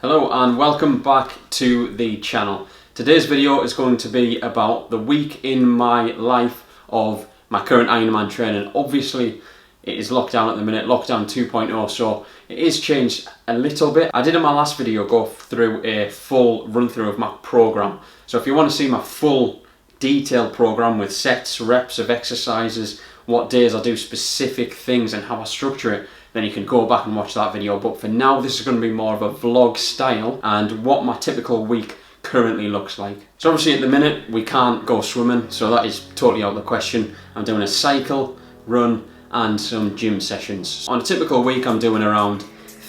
Hello and welcome back to the channel. Today's video is going to be about the week in my life of my current Ironman training. Obviously it is lockdown at the minute, lockdown 2.0, so it is changed a little bit. I did in my last video go through a full run through of my program, so if you want to see my full detailed program with sets, reps of exercises, what days I do specific things and how I structure it, then you can go back and watch that video. But for now, this is going to be more of a vlog style and what my typical week currently looks like. So obviously at the minute we can't go swimming, so that is totally out of the question. I'm doing a cycle, run and some gym sessions. On a typical week I'm doing around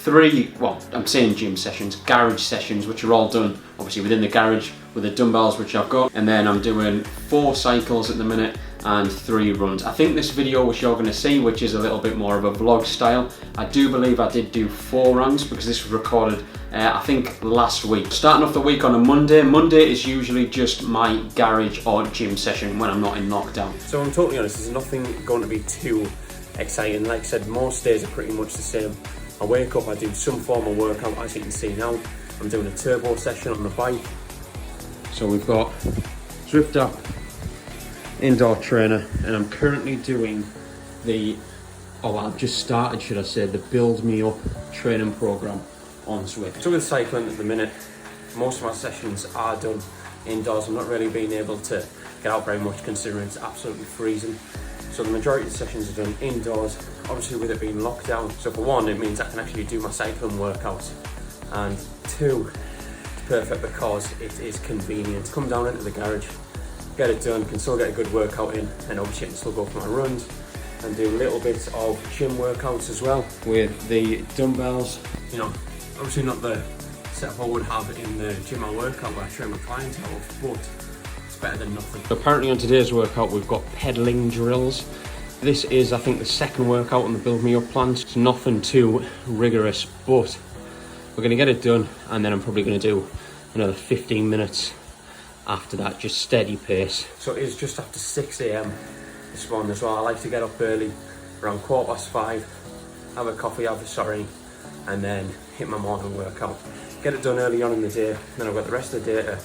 I'm saying gym sessions, garage sessions, which are all done obviously within the garage with the dumbbells which I've got, and then I'm doing 4 cycles at the minute and 3 runs. I think this video which you're going to see, which is a little bit more of a vlog style, I do believe I did do 4 runs because this was recorded I think last week. Starting off the week on a Monday. Monday is usually just my garage or gym session when I'm not in lockdown. So I'm totally honest, there's nothing going to be too exciting. Like I said, most days are pretty much the same. I wake up, I do some form of workout. As you can see now, I'm doing a turbo session on the bike. So we've got Zwift Up indoor trainer, and I'm currently doing I've just started, should I say, the Build Me Up training program on Zwift. So with cycling at the minute, most of my sessions are done indoors. I'm not really being able to get out very much considering it's absolutely freezing. So the majority of the sessions are done indoors, obviously with it being lockdown. So for one, it means I can actually do my cycling workouts, and 2, it's perfect because it is convenient. Come down into the garage, get it done, can still get a good workout in, and obviously I can still go for my runs and do little bits of gym workouts as well with the dumbbells. You know, obviously not the setup I would have in the gym I work out where I train my clients out of, but it's better than nothing. So apparently on today's workout we've got pedaling drills. This is, I think, the second workout on the Build Me Up plan. It's nothing too rigorous, but we're going to get it done, and then I'm probably going to do another 15 minutes after that, just steady pace. So it is just after 6 AM this morning as well. I like to get up early, around 5:15, have a coffee, and then hit my morning workout. Get it done early on in the day, then I've got the rest of the day to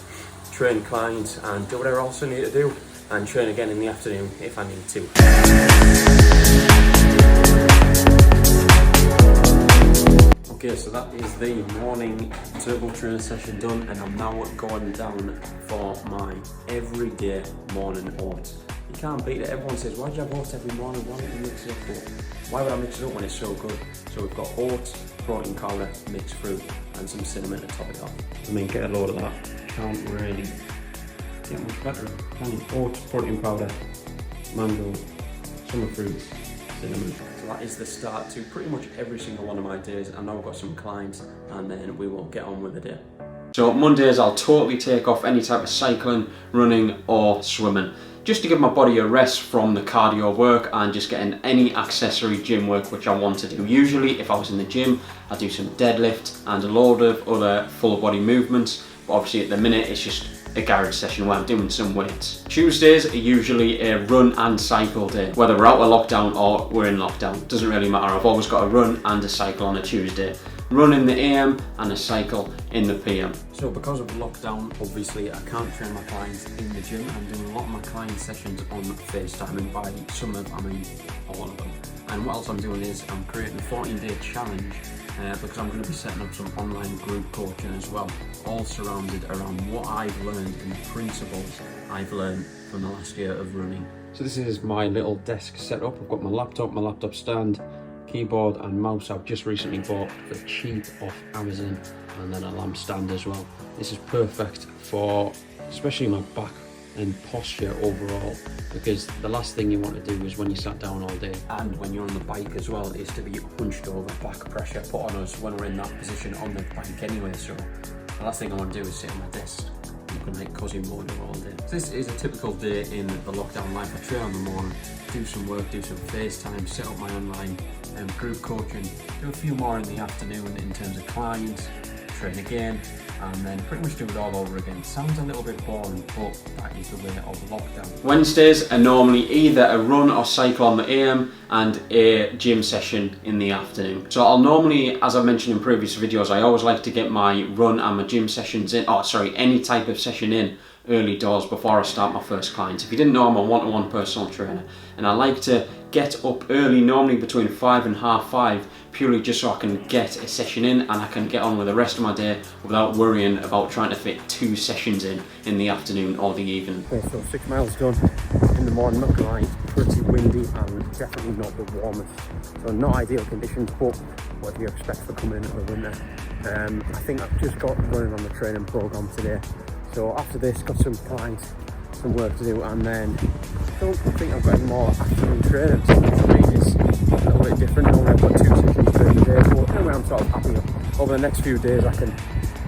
train clients and do whatever else I need to do, and train again in the afternoon if I need to. Okay, so that is the morning turbo trainer session done, and I'm now going down for my everyday morning oats. You can't beat it. Everyone says, why do you have oats every morning? Why don't you mix it up? But why would I mix it up when it's so good? So we've got oats, protein powder, mixed fruit, and some cinnamon to top it off. I mean, get a load of that. Can't really get much better. Oats, protein powder, mango, summer fruits, cinnamon. So that is the start to pretty much every single one of my days. I know I've got some clients, and then we will get on with the day. So Mondays I'll totally take off any type of cycling, running or swimming, just to give my body a rest from the cardio work and just getting any accessory gym work which I want to do. Usually if I was in the gym, I'd do some deadlift and a load of other full body movements, but obviously at the minute it's just a garage session where I'm doing some weights. Tuesdays are usually a run and cycle day. Whether we're out of lockdown or we're in lockdown, doesn't really matter. I've always got a run and a cycle on a Tuesday. Run in the AM and a cycle in the PM. So because of lockdown, obviously I can't train my clients in the gym. I'm doing a lot of my client sessions on FaceTime, and by some of, I mean all of them. And what else I'm doing is I'm creating a 14-day challenge because I'm going to be setting up some online group coaching as well, all surrounded around what I've learned and the principles I've learned from the last year of running. So this is my little desk setup. I've got my laptop stand, keyboard and mouse I've just recently bought for cheap off Amazon, and then a lamp stand as well. This is perfect for especially my back and posture overall, because the last thing you want to do is when you sat down all day, and when you're on the bike as well, is to be hunched over, back pressure put on us when we're in that position on the bike anyway. So the last thing I want to do is sit on my desk looking like cozy motor all day. So this is a typical day in the lockdown life. I train on the morning, do some work, do some FaceTime, set up my online group coaching, do a few more in the afternoon in terms of clients, train again, and then pretty much do it all over again. Sounds a little bit boring, but that is the way of lockdown. Wednesdays are normally either a run or cycle on the AM and a gym session in the afternoon. So I'll normally, as I mentioned in previous videos, I always like to get my run and my gym sessions in, any type of session in early doors before I start my first client. If you didn't know, I'm a one-to-one personal trainer, and I like to get up early, normally between 5 and half 5, purely just so I can get a session in and I can get on with the rest of my day without worrying about trying to fit 2 sessions in the afternoon or the evening. Okay, so 6 miles done in the morning, not gonna lie, it's pretty windy and definitely not the warmest. So not ideal conditions, but what do you expect for coming into the winter? I think I've just got running on the training program today. So after this, got some clients, some work to do, and then don't think I've got any more afternoon training. So for me, it's a little bit different. Normally I've got 2 sessions during the day, but anyway, I'm sort of happy. Over the next few days, I can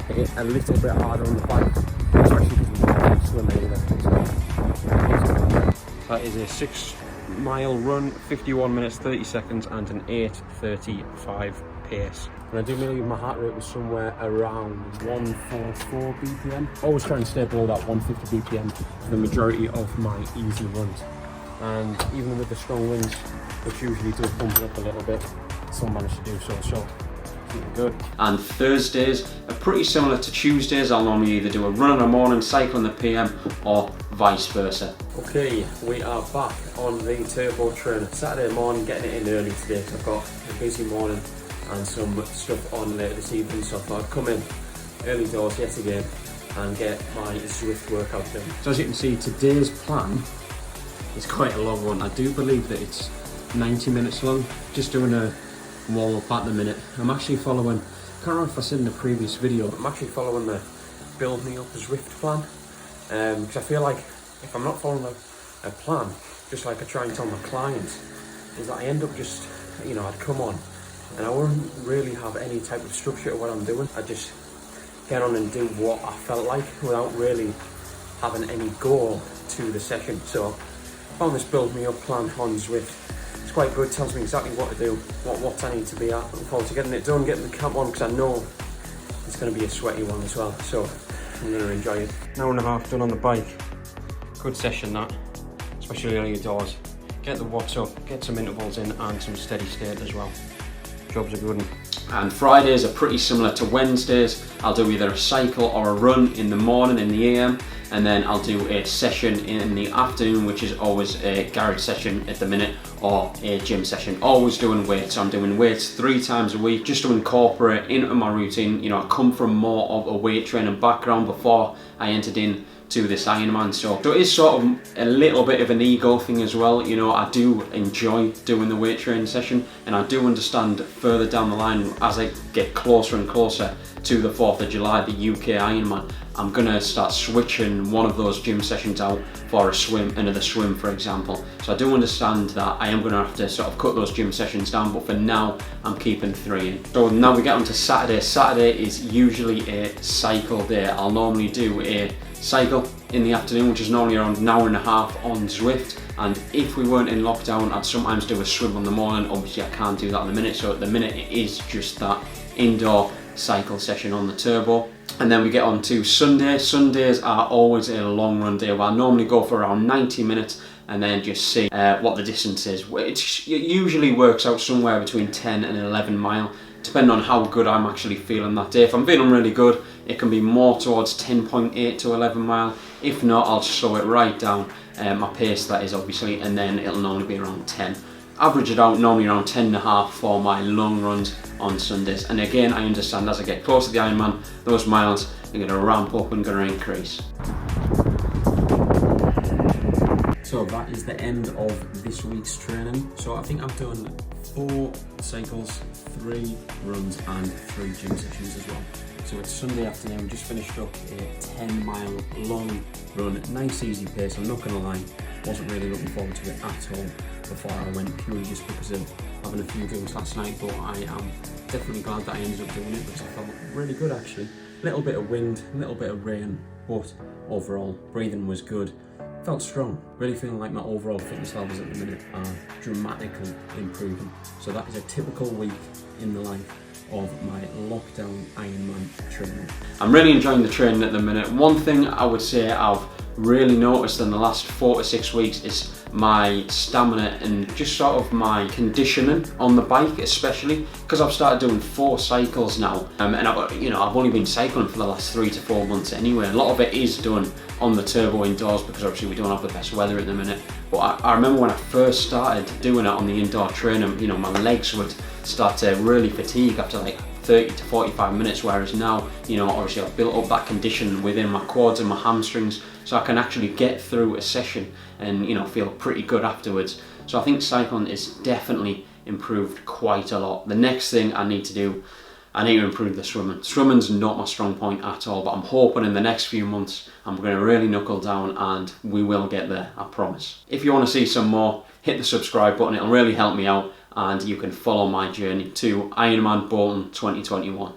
hit it a little bit harder on the bike, especially because we can't swim either. So that is a 6-mile run, 51 minutes 30 seconds, and an 8:35 pace. And I do believe my heart rate was somewhere around 144 BPM. Always try and stay below that 150 BPM for the majority of my easy runs. And even with the strong winds, which usually does bump it up a little bit, still managed to do so. So good. And Thursdays are pretty similar to Tuesdays. I'll normally either do a run in the morning, cycle in the PM, or vice versa. Okay, we are back on the turbo trainer. Saturday morning, getting it in early today. So I've got a busy morning and some stuff on later this evening, so I thought I'd come in early doors yet again and get my Zwift workout done. So as you can see, today's plan is quite a long one. I do believe that it's 90 minutes long, just doing a warm-up at the minute. I'm actually following, I can't remember if I said in the previous video, but I'm actually following the Build Me Up Zwift plan, because I feel like if I'm not following a plan, just like I try and tell my clients, is that I end up just, I'd come on and I wouldn't really have any type of structure to what I'm doing. I just get on and do what I felt like without really having any goal to the session. So I found this Build Me Up plan on Zwift. It's quite good, tells me exactly what to do, what I need to be at. Looking forward to getting it done, getting the camp on, because I know it's going to be a sweaty one as well. So I'm going to enjoy it. An hour and a half done on the bike. Good session that, especially early doors. Get the watts up, get some intervals in and some steady state as well. Job's a good one. And Fridays are pretty similar to Wednesdays. I'll do either a cycle or a run in the morning in the AM, and then I'll do a session in the afternoon, which is always a garage session at the minute, or a gym session. Always doing weights. I'm doing weights 3 times a week just to incorporate into my routine. I come from more of a weight training background before I entered in to this Ironman, so it is sort of a little bit of an ego thing as well. I do enjoy doing the weight training session, and I do understand further down the line, as I get closer and closer to the 4th of July, the UK Ironman, I'm gonna start switching one of those gym sessions out for a swim, another swim for example. So I do understand that I am gonna have to sort of cut those gym sessions down, but for now I'm keeping 3 in. So now we get on to Saturday. Saturday is usually a cycle day. I'll normally do a cycle in the afternoon, which is normally around an hour and a half on Zwift, and if we weren't in lockdown, I'd sometimes do a swim on the morning. Obviously I can't do that at the minute, so at the minute it is just that indoor cycle session on the turbo. And then we get on to Sunday. Sundays are always a long run day, where I normally go for around 90 minutes and then just see what the distance is. It usually works out somewhere between 10 and 11 mile, depending on how good I'm actually feeling that day. If I'm feeling really good, it can be more towards 10.8 to 11 mile. If not, I'll slow it right down, my pace that is obviously, and then it'll normally be around 10. Average it out normally around 10.5 for my long runs on Sundays. And again, I understand as I get closer to the Ironman, those miles are going to ramp up and going to increase. So that is the end of this week's training. So I think I've done 4 cycles, 3 runs and 3 gym sessions as well. So it's Sunday afternoon, just finished up a 10-mile long run, nice easy pace. I'm not going to lie, wasn't really looking forward to it at all before I went, purely just because of having a few drinks last night, but I am definitely glad that I ended up doing it because I felt really good actually. A little bit of wind, a little bit of rain, but overall breathing was good. Felt strong, really feeling like my overall fitness levels at the minute are dramatically improving. So that is a typical week in the life of my lockdown Ironman training. I'm really enjoying the training at the minute. One thing I would say I've really noticed in the last 4 to 6 weeks is my stamina and just sort of my conditioning on the bike, especially because I've started doing 4 cycles now, and I've only been cycling for the last 3 to 4 months anyway. A lot of it is done on the turbo indoors because obviously we don't have the best weather at the minute. But I remember when I first started doing it on the indoor training, my legs would start to really fatigue after like 30 to 45 minutes, whereas now, obviously I've built up that condition within my quads and my hamstrings, so I can actually get through a session and feel pretty good afterwards. So I think cycling is definitely improved quite a lot. The next thing I need to do, I need to improve the swimming. Swimming's not my strong point at all, but I'm hoping in the next few months I'm going to really knuckle down and we will get there, I promise. If you want to see some more, hit the subscribe button, it'll really help me out, and you can follow my journey to Ironman Bolton 2021.